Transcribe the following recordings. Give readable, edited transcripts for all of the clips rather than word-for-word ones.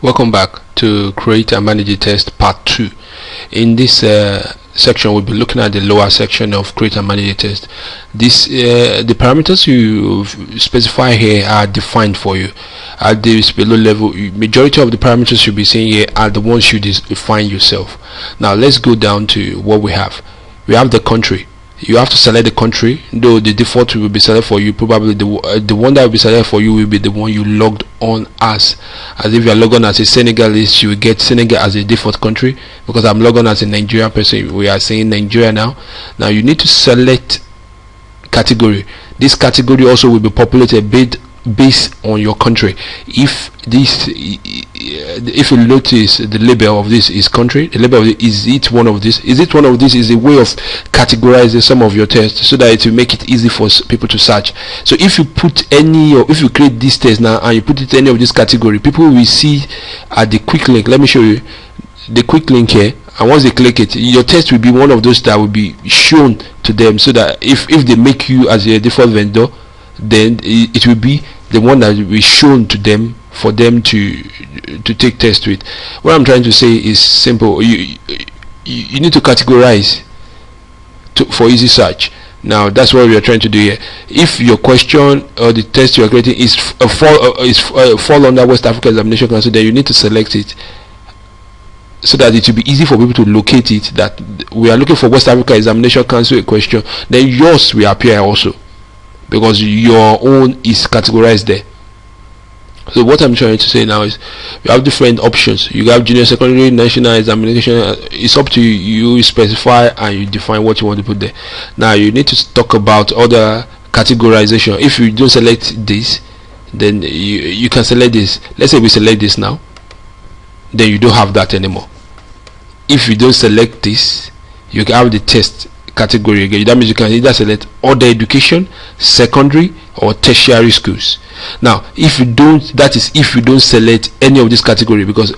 Welcome back to Create and Manage a Test Part 2. In this section, we'll be looking at the lower section of Create and Manage a Test. The parameters you specify here are defined for you at this below level. Majority of the parameters you'll be seeing here are the ones you define yourself. Now let's go down to what we have. We have the country. You have to select the country, though the default will be selected for you. Probably the one that will be selected for you will be the one you logged on as if you are logged on as a Senegalese, you will get Senegal as a default country. Because I'm logged on as a Nigerian person, we are saying Nigeria now. You need to select category. This category also will be populated based on your country. If you notice, the label of this is country. The label of it, is it one of this? Is it one of this? Is a way of categorizing some of your tests so that it will make it easy for people to search. So if you put any, or if you create this test now and you put it any of this category, people will see at the quick link. Let me show you the quick link here, and once they click it, your test will be one of those that will be shown to them, so that if they make you as a default vendor, then it will be the one that will be shown to them for them to take test with. What I'm trying to say is simple. You need to categorize for easy search. Now that's what we are trying to do here. If your question or the test you are creating is fall under West Africa Examination Council, then you need to select it so that it will be easy for people to locate it, that we are looking for West Africa Examination Council a question, then yours will appear also, because your own is categorized there. So what I'm trying to say now is you have different options. You have junior, secondary, national examination. It's up to you. You specify and you define what you want to put there. Now you need to talk about other categorization. If you don't select this, then you can select this. Let's say we select this now, then you don't have that anymore. If you don't select this, you can have the test category again. That means you can either select other education, secondary or tertiary schools. Now if you don't, that is if you don't select any of this category, because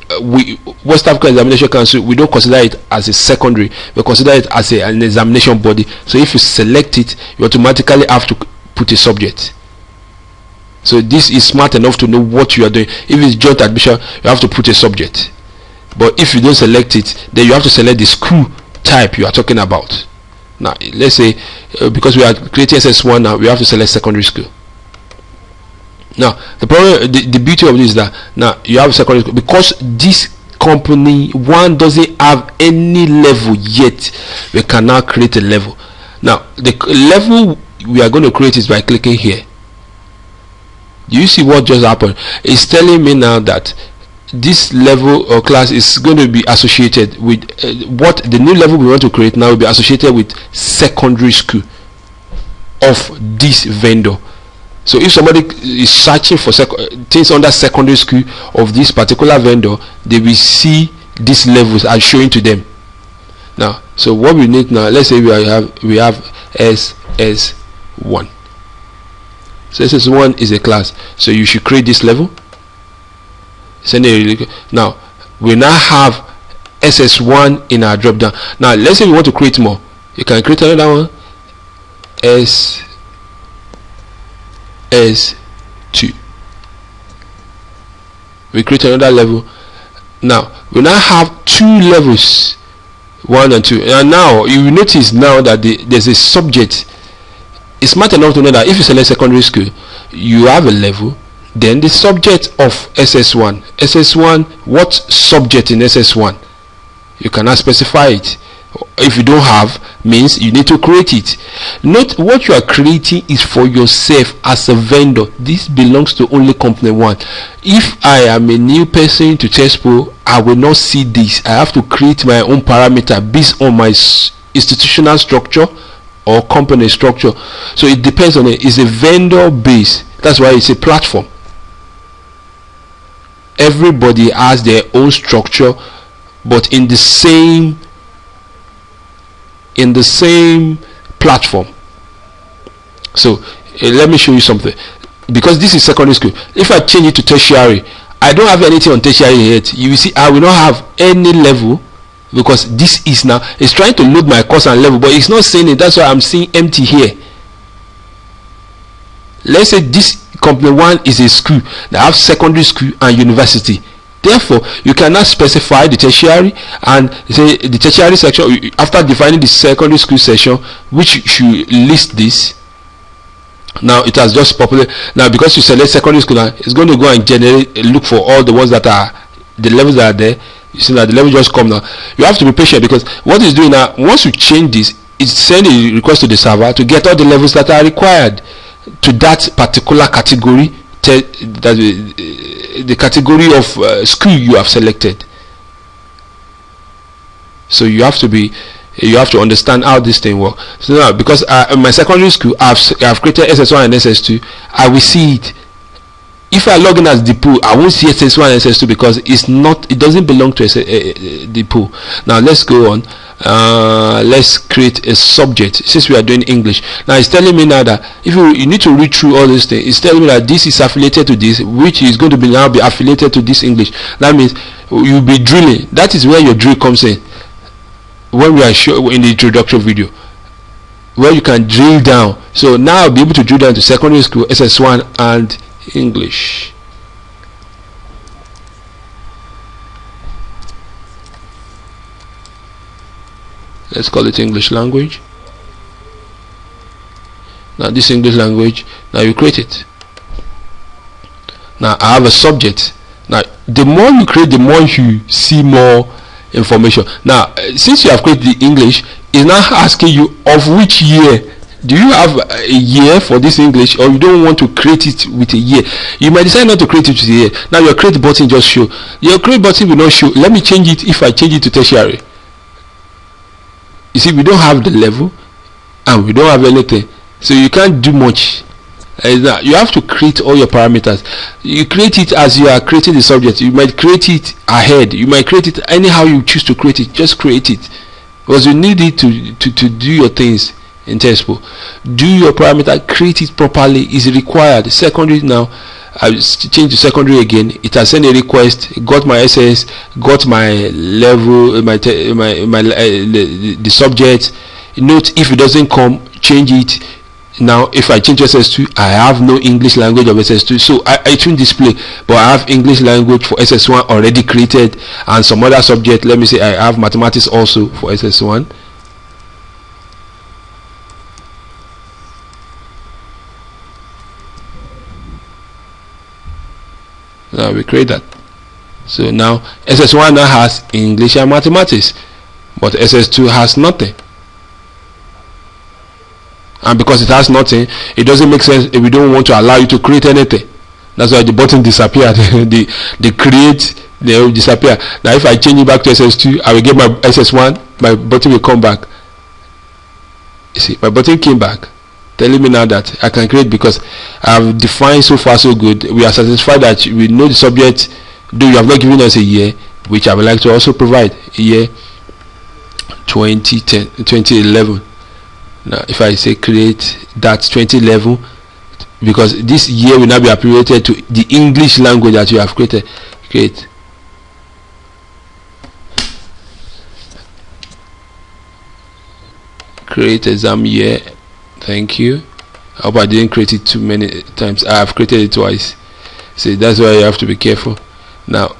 West Africa Examination Council, we don't consider it as a secondary, we consider it as an examination body. So if you select it, you automatically have to put a subject. So this is smart enough to know what you are doing. If it's joint admission, you have to put a subject. But if you don't select it, then you have to select the school type you are talking about. Now let's say because we are creating SS1 now, we have to select secondary school. Now the problem, the beauty of this is that now you have secondary school, because this company one doesn't have any level yet. We can now create a level. Now the level we are going to create is by clicking here. Do you see what just happened? It's telling me now that this level or class is going to be associated with what the new level we want to create now will be associated with secondary school of this vendor. So if somebody is searching for things under secondary school of this particular vendor, they will see these levels as showing to them. Now, so what we need now, let's say we have SS1. So SS1 is a class, so you should create this level. Now we now have SS1 in our drop down. Now let's say we want to create more. You can create another one, SS2. We create another level. Now we now have two levels, 1 and 2. And now you will notice now that there's a subject. It's smart enough to know that if you select secondary school, you have a level, then the subject of SS1, what subject in SS1, you cannot specify it. If you don't have, means you need to create it. Note, what you are creating is for yourself as a vendor. This belongs to only company one. If I am a new person to TestPro, I will not see this. I have to create my own parameter based on my institutional structure or company structure. So it depends on it. It's a vendor base. That's why it's a platform. Everybody has their own structure, but in the same platform. So let me show you something. Because this is secondary school, if I change it to tertiary, I don't have anything on tertiary yet. You will see I will not have any level, because this is now, it's trying to load my course and level, but it's not saying it. That's why I'm seeing empty here. Let's say this company one is a school that have secondary school and university. Therefore, you cannot specify the tertiary and say the tertiary section after defining the secondary school section, which should list this. Now it has just populated. Now because you select secondary school, now it's going to go and generate, look for all the ones that are the levels that are there. You see that the level just come now. You have to be patient, because what it's doing now, once you change this, it's sending a request to the server to get all the levels that are required to that particular category, that the category of school you have selected. So you have to understand how this thing works. So now, because in my secondary school I've created SS1 and SS2, I will see it. If I log in as the pool, I won't see SS1 and SS2 because it doesn't belong to the pool. Now let's go on. Let's create a subject, since we are doing English. Now it's telling me now that if you need to read through all these things, it's telling me that this is affiliated to this, which is going to be now be affiliated to this English. That means you'll be drilling. That is where your drill comes in, when we are in the introduction video, where you can drill down. So now I'll be able to drill down to secondary school, SS1 and English. Let's call it English language. Now this English language, now you create it. Now I have a subject. Now the more you create, the more you see more information. Now since you have created the English, it's now asking you of which year. Do you have a year for this English, or you don't want to create it with a year? You might decide not to create it with a year. Now your create button just show. Your create button will not show. Let me change it. If I change it to tertiary, you see we don't have the level and we don't have anything, so you can't do much. You have to create all your parameters. You create it as you are creating the subject. You might create it ahead, you might create it anyhow you choose to create it. Just create it, because you need it to do your things in TESPO. Do your parameter, create it properly is required. Secondary, now I change to secondary again. It has sent a request, got my SS, got my level, the subject. Note if it doesn't come, change it. Now if I change SS2, I have no English language of SS2, so it won't display, but I have English language for SS1 already created, and some other subject. Let me say I have mathematics also for SS1. Now we create that. So now SS1 now has English and mathematics, but SS2 has nothing. And because it has nothing, it doesn't make sense if we don't want to allow you to create anything. That's why the button disappeared. the create, they will disappear. Now if I change it back to SS2, I will get my SS1, my button will come back. You see, my button came back, telling me now that I can create, because I've defined so far so good. We are satisfied that we know the subject, though you have not given us a year, which I would like to also provide, a year 2011. Now if I say create that 2011, because this year will now be affiliated to the English language that you have created. Create exam year. Thank you. I hope I didn't create it too many times. I have created it twice. See, that's why you have to be careful. Now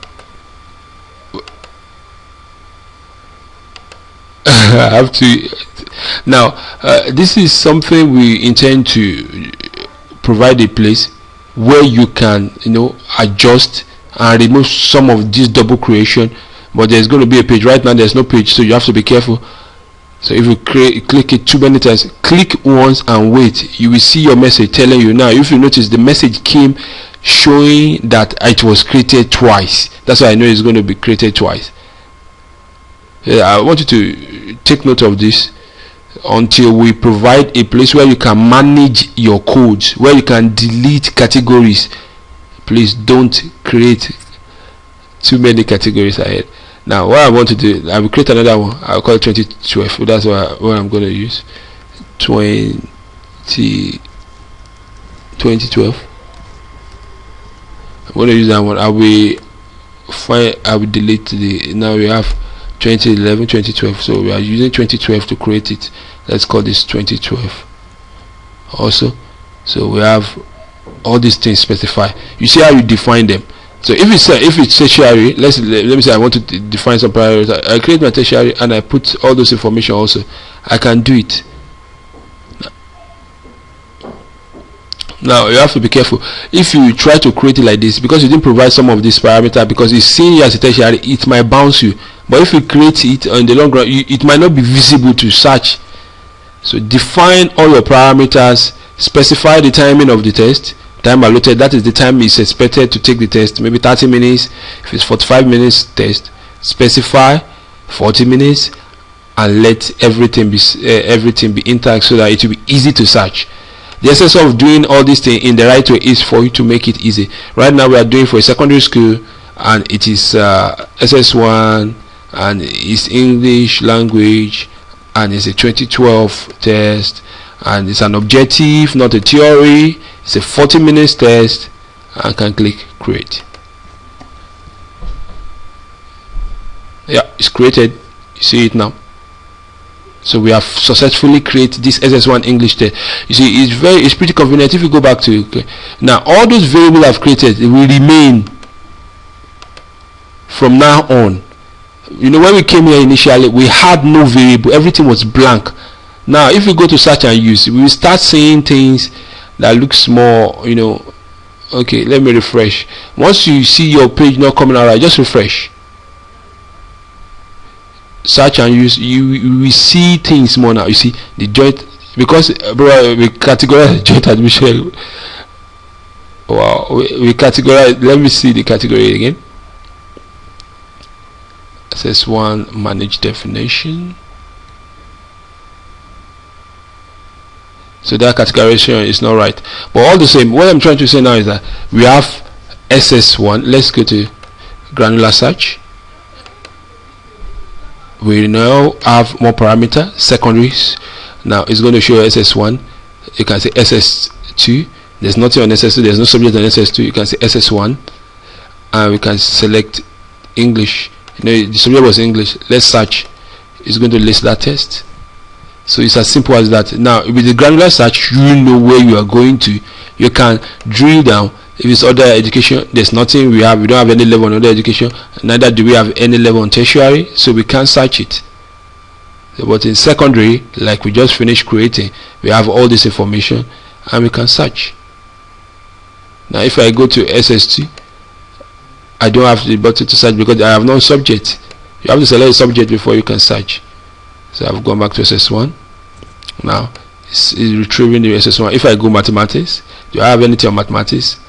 I have to. Now this is something we intend to provide a place where you can, adjust and remove some of this double creation. But there's going to be a page. Right now there's no page, so you have to be careful. So if you click it too many times, click once and wait, you will see your message telling you. Now if you notice, the message came showing that it was created twice. That's why I know it's going to be created twice. I want you to take note of this until we provide a place where you can manage your codes, where you can delete categories. Please don't create too many categories ahead. Now what I want to do, I will create another one. I'll call it 2012. That's what I'm going to use. 2012. I'm going to use that one. I will delete the. Now we have 2011, 2012. So we are using 2012 to create it. Let's call this 2012 also. So we have all these things specified. You see how you define them. So if it's tertiary, let me say I want to define some parameters. I create my tertiary and I put all those information also. I can do it. Now you have to be careful if you try to create it like this, because you didn't provide some of this parameter, because it's seen you as a tertiary, it might bounce you. But if you create it on the long run, it might not be visible to search. So define all your parameters, specify the timing of the test, time allotted, that is the time is expected to take the test, maybe 30 minutes. If it's 45 minutes test, specify 40 minutes and let everything be intact so that it will be easy to search. The essence of doing all these things in the right way is for you to make it easy. Right now we are doing for a secondary school, and it is SS1, and it's English language, and it's a 2012 test, and it's an objective, not a theory. It's a 40 minutes test, and can click create. Yeah, it's created. You see it now. So we have successfully created this SS1 English test. You see, it's pretty convenient. If you go back to now, all those variables I've created will remain from now on. You know, when we came here initially, we had no variable, everything was blank. Now if you go to search and use, we will start seeing things that looks more, you know. Okay, let me refresh. Once you see your page not coming out right, just refresh. Search and use, you will see things more now. You see the joint, because we categorize joint admission. Wow, we categorize. Let me see the category again. SS1 manage definition. So that categorization is not right, but all the same, what I'm trying to say now is that we have SS1. Let's go to granular search. We now have more parameter, secondaries. Now it's going to show SS1. You can say SS2. There's nothing on SS2, there's no subject on SS2. You can say SS1, and we can select English. You know, the subject was English. Let's search. It's going to list that test. So it's as simple as that. Now with the granular search, you know where you are going to. You can drill down. If it's other education, there's nothing we don't have any level on other education, neither do we have any level on tertiary, so we can't search it. But in secondary, like we just finished creating, we have all this information and we can search. Now if I go to SS2, I don't have the button to search because I have no subject. You have to select a subject before you can search. So I've gone back to SS1. Now it's retrieving the SS1. If I go mathematics, do I have anything on mathematics?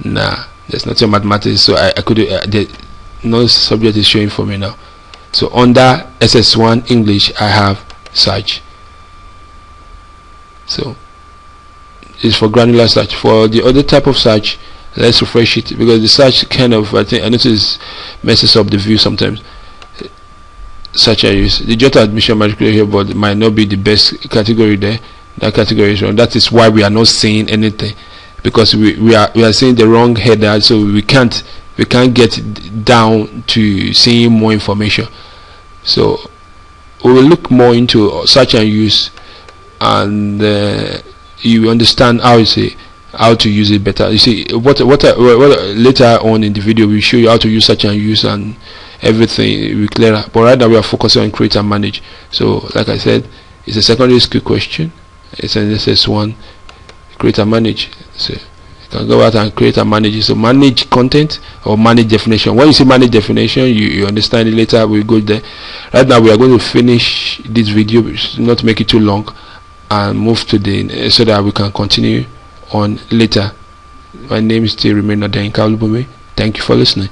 Nah, there's nothing on mathematics, so I could no subject is showing for me now. So under SS1 English I have search. So it's for granular search. For the other type of search, let's refresh it, because the search kind of, I notice messes up the view sometimes. Search and use, the joint admission matriculate here, but it might not be the best category there. That category is wrong. That is why we are not seeing anything, because we are seeing the wrong header, so we can't get down to seeing more information. So we will look more into search and use, and you understand how to use it better. You see what later on in the video we show you how to use search and use, and everything will be clearer. But right now we are focusing on create and manage. So like I said, it's a secondary school question. It's an SS1, create and manage. So you can go out and create and manage. So manage content or manage definition. When you see manage definition, you understand it later. We'll go there. Right now we are going to finish this video, not to make it too long, and move to the so that we can continue on later. My name is still remain Odenka Olubume. Thank you for listening.